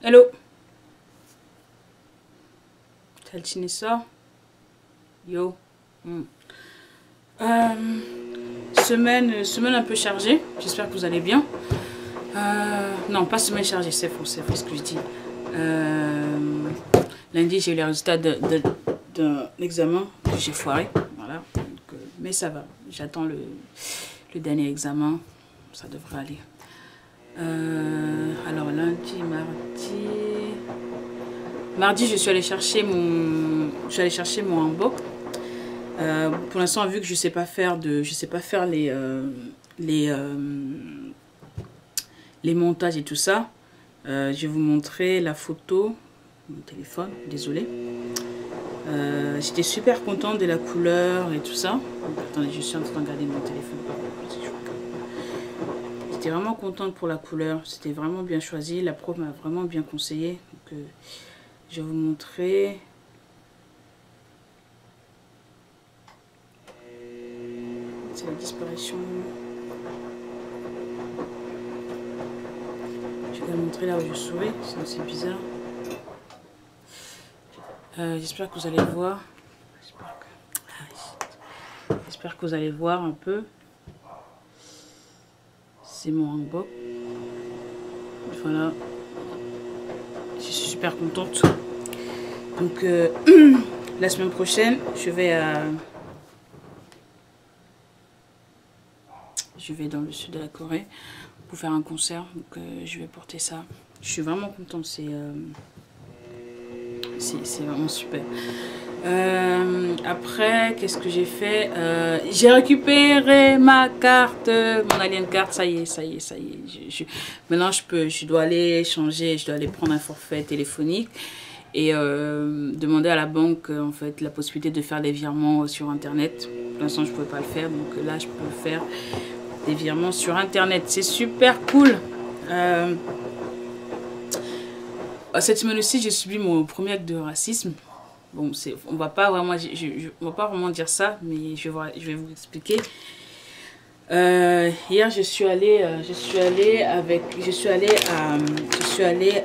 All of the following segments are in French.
Hello. Taltinessa. Yo. Semaine un peu chargée. J'espère que vous allez bien. Non, pas semaine chargée, c'est faux ce que je dis. Lundi, j'ai eu les résultats d'un examen que j'ai foiré. Voilà. Donc, mais ça va. J'attends le dernier examen. Ça devrait aller. Alors lundi, mardi, je suis allée chercher mon hanbok. Pour l'instant, vu que je sais pas faire les montages et tout ça, je vais vous montrer la photo. Mon téléphone, désolé. J'étais super contente de la couleur et tout ça. Donc, attendez, je suis en train de regarder mon téléphone. J'étais vraiment contente pour la couleur. C'était vraiment bien choisi. La prof m'a vraiment bien conseillé. Donc, je vais vous montrer. C'est la disparition. Je vais vous montrer là où je souris. C'est bizarre. J'espère que vous allez voir. J'espère que vous allez voir un peu. C'est mon hanbok. Voilà. Je suis super contente. Donc la semaine prochaine, je vais dans le sud de la Corée pour faire un concert. Donc je vais porter ça. Je suis vraiment contente. C'est vraiment super. Après, qu'est-ce que j'ai fait? J'ai récupéré ma carte, mon alien card. Ça y est. Maintenant, je dois aller changer, je dois aller prendre un forfait téléphonique et demander à la banque en fait la possibilité de faire des virements sur internet. Pour l'instant, je ne pouvais pas le faire, donc là, je peux faire des virements sur internet. C'est super cool. Cette semaine aussi, j'ai subi mon premier acte de racisme. Bon, on va pas vraiment dire ça, mais je vais vous expliquer. Hier, je suis allée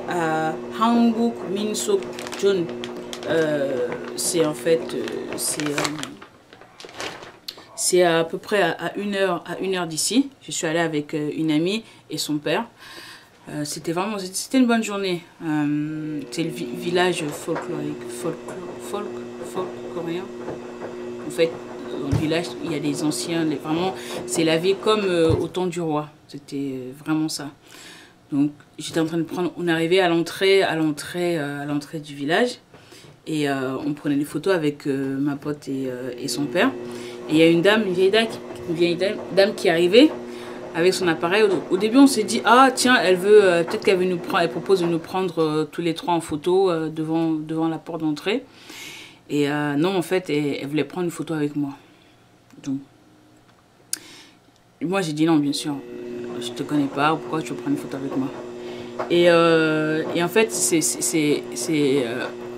à Hankook Minsokjeon. C'est en fait c'est à peu près à une heure d'ici. Je suis allée avec une amie et son père. C'était une bonne journée. C'est le village folklorique, folk coréen. En fait, dans le village, il y a des anciens, vraiment, c'est la vie comme au temps du roi. C'était vraiment ça. Donc, j'étais en train de prendre, on arrivait à l'entrée du village et on prenait des photos avec ma pote et son père. Et il y a une vieille dame qui arrivait avec son appareil. Au début, on s'est dit, ah tiens, peut-être qu'elle veut nous prendre, elle propose de nous prendre tous les trois en photo devant la porte d'entrée. Et non, en fait, elle voulait prendre une photo avec moi. Donc, moi, j'ai dit non, bien sûr. Je te connais pas, pourquoi tu veux prendre une photo avec moi? Et en fait, c'est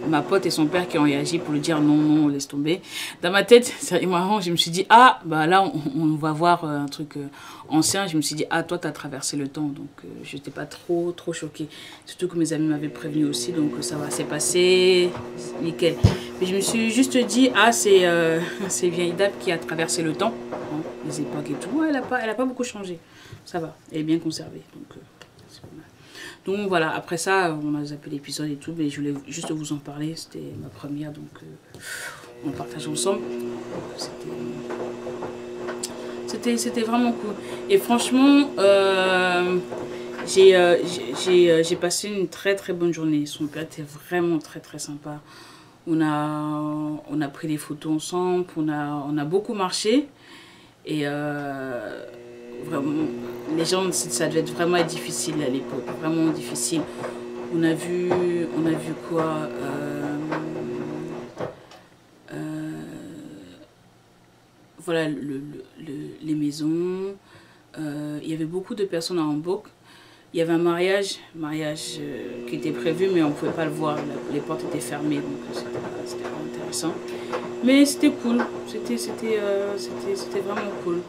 ma pote et son père qui ont réagi pour lui dire non, laisse tomber. Dans ma tête, c'est marrant, je me suis dit, ah, bah là, on va voir un truc ancien. Je me suis dit, ah, toi, tu as traversé le temps. Donc, je n'étais pas trop choquée. Surtout que mes amis m'avaient prévenu aussi, donc ça va, c'est passé, nickel. Mais je me suis juste dit, ah, c'est vieille dame qui a traversé le temps, hein, les époques et tout. Elle a pas beaucoup changé. Ça va, elle est bien conservée. Donc voilà, après ça, on a zappé l'épisode et tout, mais je voulais juste vous en parler. C'était ma première, donc on partage ensemble. C'était vraiment cool. Et franchement, j'ai passé une très bonne journée. Son père était vraiment très sympa. On a pris des photos ensemble, on a beaucoup marché. Et vraiment, les gens, ça devait vraiment être difficile à l'époque, vraiment difficile. On a vu quoi, voilà, les maisons. Il y avait beaucoup de personnes à Hanbok. Il y avait un mariage qui était prévu, mais on ne pouvait pas le voir. Les portes étaient fermées, donc c'était vraiment intéressant. Mais c'était cool, c'était vraiment cool.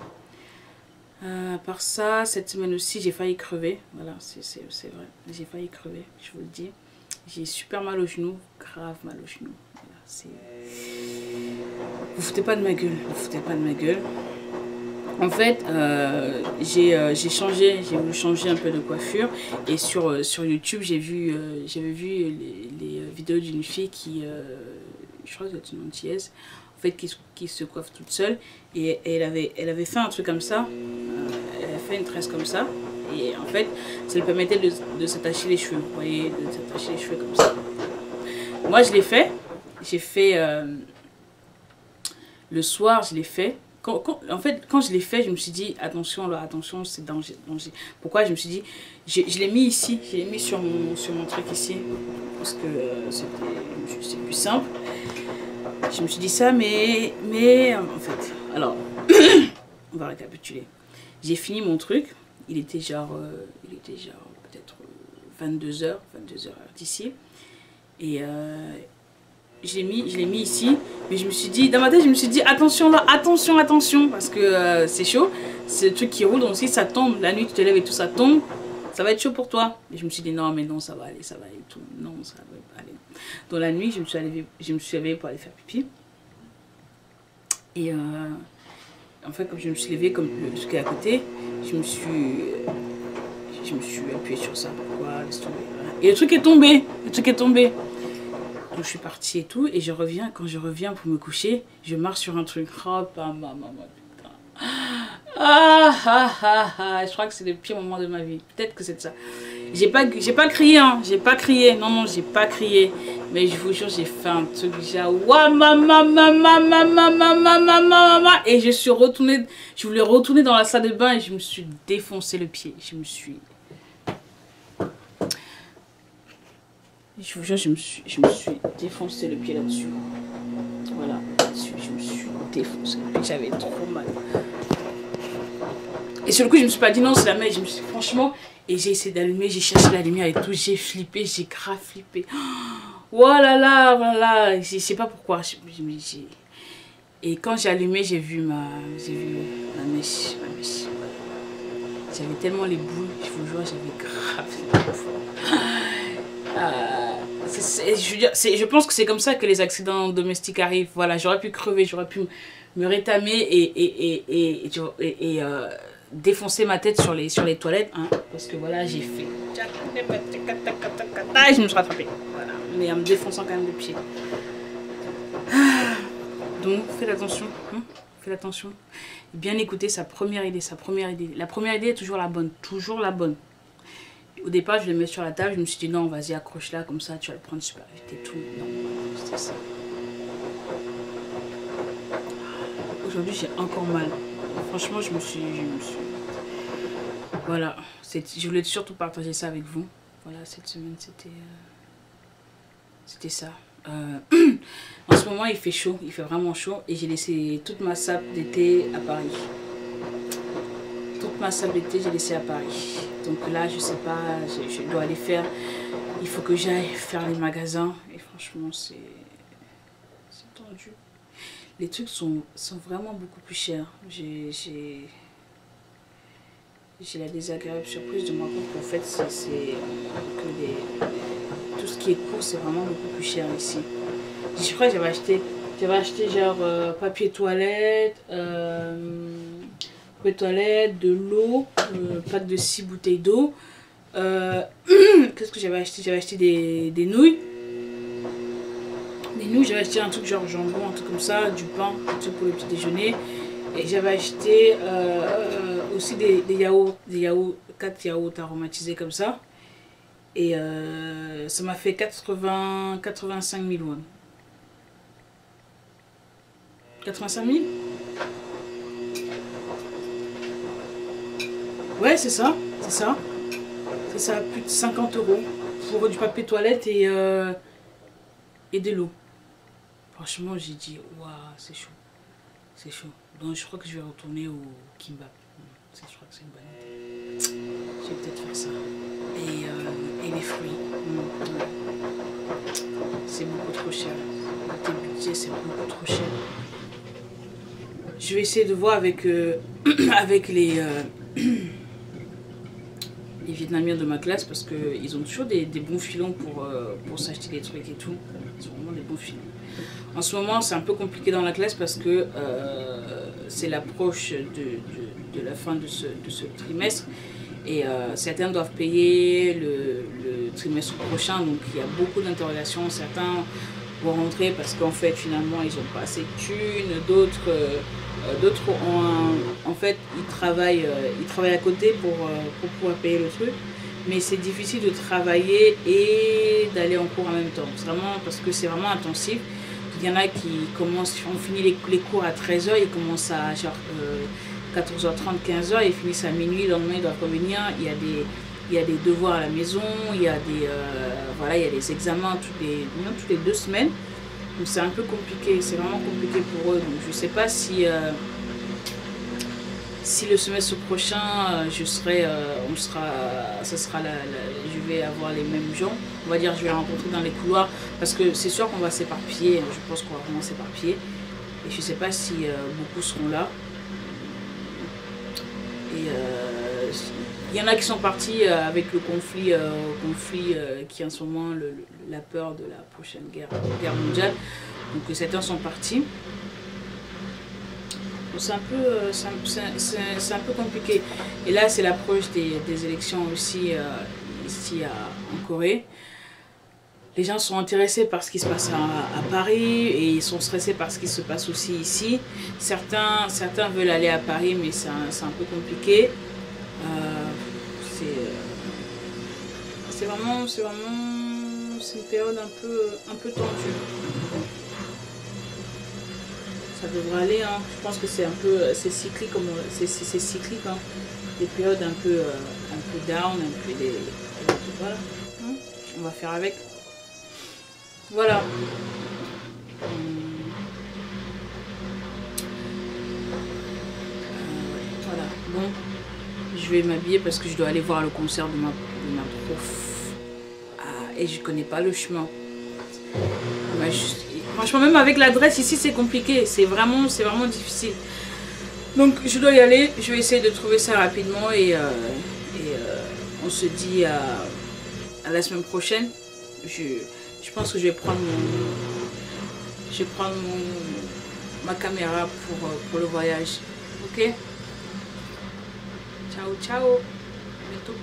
À part ça, cette semaine aussi, j'ai failli crever. Voilà, c'est vrai. J'ai failli crever, je vous le dis. J'ai super mal au genou, grave mal au genou. Voilà, vous foutez pas de ma gueule, vous foutez pas de ma gueule. En fait, j'ai voulu changer un peu de coiffure. Et sur YouTube, j'avais vu les vidéos d'une fille qui, je crois que c'est une antillaise, en fait, qui se coiffe toute seule. Et elle avait fait un truc comme ça. Elle a fait une tresse comme ça. Et en fait, ça lui permettait de s'attacher les cheveux. Vous voyez, de s'attacher les cheveux comme ça. Moi, je l'ai fait. J'ai fait... le soir, je l'ai fait. En fait, quand je l'ai fait, je me suis dit, attention, là, attention, c'est danger, danger. Pourquoi? Je me suis dit, je l'ai mis ici. Je l'ai mis sur mon truc ici. Parce que c'est plus simple. Je me suis dit ça, mais en fait, alors, on va récapituler. J'ai fini mon truc. Il était genre peut-être 22h d'ici. Et je l'ai mis ici. Mais je me suis dit, dans ma tête, je me suis dit, attention là, attention, attention. Parce que c'est chaud. C'est le truc qui roule. Donc si ça tombe, la nuit tu te lèves et tout ça tombe, ça va être chaud pour toi. Et je me suis dit, non, mais non, ça va aller tout. Non, ça va aller. Dans la nuit, je me suis levée pour aller faire pipi. Et en fait, comme je me suis levée, comme le truc est à côté, je me suis appuyée sur ça. Pourquoi? Laisse tomber. Voilà. Et le truc est tombé. Le truc est tombé. Donc je suis partie et tout. Et je reviens. Quand je reviens pour me coucher, je marche sur un truc. Oh, pas maman, putain. Je crois que c'est le pire moment de ma vie. Peut-être que c'est ça. J'ai pas crié, hein. J'ai pas crié. Non, non, j'ai pas crié. Mais je vous jure, j'ai fait un truc genre ouah, et je suis retournée. Je voulais retourner dans la salle de bain et je me suis défoncé le pied. Je vous jure, je me suis défoncé le pied là-dessus. Voilà, là-dessus, je me suis défoncé le pied. J'avais trop mal. Et sur le coup, je me suis pas dit non, c'est la mer. Je me suis franchement. Et j'ai essayé d'allumer, j'ai cherché la lumière et tout. J'ai flippé, j'ai grave flippé. Voilà, là, voilà. Je sais pas pourquoi. Et quand j'ai allumé, j'ai vu ma mèche. J'avais tellement les boules, je vous jure, j'avais grave. Je pense que c'est comme ça que les accidents domestiques arrivent. Voilà, j'aurais pu crever, j'aurais pu me rétamer et défoncer ma tête sur les toilettes, hein, parce que voilà, j'ai fait. Et je me suis rattrapée. Voilà, mais en me défonçant quand même le pied. Donc, faites attention. Hein, faites attention. Bien écouter sa première idée. La première idée est toujours la bonne. Toujours la bonne. Au départ, je le mets sur la table. Je me suis dit non, vas-y, accroche-la, comme ça, tu vas le prendre super vite et tout. Non, c'était ça. Aujourd'hui, j'ai encore mal. Franchement, je me suis... Voilà. Je voulais surtout partager ça avec vous. Voilà, cette semaine, c'était ça. En ce moment, il fait chaud. Il fait vraiment chaud. Et j'ai laissé toute ma sape d'été à Paris. Toute ma sape d'été, j'ai laissé à Paris. Donc là, je sais pas, je dois aller faire... Il faut que j'aille faire les magasins. Et franchement, c'est tendu. Les trucs sont vraiment beaucoup plus chers. J'ai la désagréable surprise de me rendre compte qu'en fait, tout ce qui est court, c'est vraiment beaucoup plus cher ici. Je crois que j'avais acheté genre papier toilette, de l'eau, pack de 6 bouteilles d'eau. Qu'est-ce que j'avais acheté? J'avais acheté des nouilles. J'avais acheté un truc genre jambon, un truc comme ça, du pain, un truc pour le petit déjeuner. Et j'avais acheté aussi des yaourts, 4 yaourts aromatisés comme ça. Et ça m'a fait 85 000 won. 85 000? Ouais, c'est ça, c'est ça. C'est ça, plus de 50 € pour du papier toilette et de l'eau. Franchement, j'ai dit, waouh, c'est chaud. C'est chaud. Donc, je crois que je vais retourner au kimbap. Je crois que c'est une bonne idée. Je vais peut-être faire ça. Et les fruits. C'est beaucoup trop cher. Côté budget, c'est beaucoup trop cher. je vais essayer de voir avec, avec les Vietnamiens de ma classe parce qu'ils ont toujours des bons filons pour s'acheter des trucs et tout. Ils ont vraiment des bons filons. En ce moment, c'est un peu compliqué dans la classe parce que c'est l'approche de la fin de ce trimestre. Et certains doivent payer le trimestre prochain, donc il y a beaucoup d'interrogations. Certains vont rentrer parce qu'en fait, finalement, ils n'ont pas assez de thunes. D'autres en fait, ils travaillent à côté pour pouvoir payer le truc. Mais c'est difficile de travailler et d'aller en cours en même temps. Vraiment, parce que c'est vraiment intensif. Il y en a qui commencent, on finit les cours à 13 h, ils commencent à genre 14 h 30, 15 h, ils finissent à minuit, le lendemain ils doivent revenir. Il y a des devoirs à la maison, il y a voilà, il y a des examens toutes les 2 semaines. Donc c'est un peu compliqué, c'est vraiment compliqué pour eux. Donc je ne sais pas si le semestre prochain, je vais avoir les mêmes gens. On va dire, je vais rencontrer dans les couloirs parce que c'est sûr qu'on va s'éparpiller. Je pense qu'on va vraiment s'éparpiller. Et je ne sais pas si beaucoup seront là. Et il y en a qui sont partis avec le conflit qui est en ce moment la peur de la prochaine guerre mondiale. Donc certains sont partis. C'est un peu compliqué. Et là, c'est l'approche des élections aussi ici en Corée. Les gens sont intéressés par ce qui se passe à Paris et ils sont stressés par ce qui se passe aussi ici. Certains veulent aller à Paris, mais c'est un peu compliqué. C'est une période un peu tendue. Ça devrait aller, hein. Je pense que c'est cyclique, c'est cyclique, hein. Des périodes un peu down, un peu voilà. On va faire avec. Voilà. Voilà. Bon, je vais m'habiller parce que je dois aller voir le concert de ma prof. Et je connais pas le chemin. Franchement, même avec l'adresse ici, c'est compliqué. C'est vraiment difficile. Donc, je dois y aller. Je vais essayer de trouver ça rapidement. Et on se dit à la semaine prochaine. Je pense que je vais prendre ma caméra pour le voyage. Ok? Ciao, ciao. À bientôt.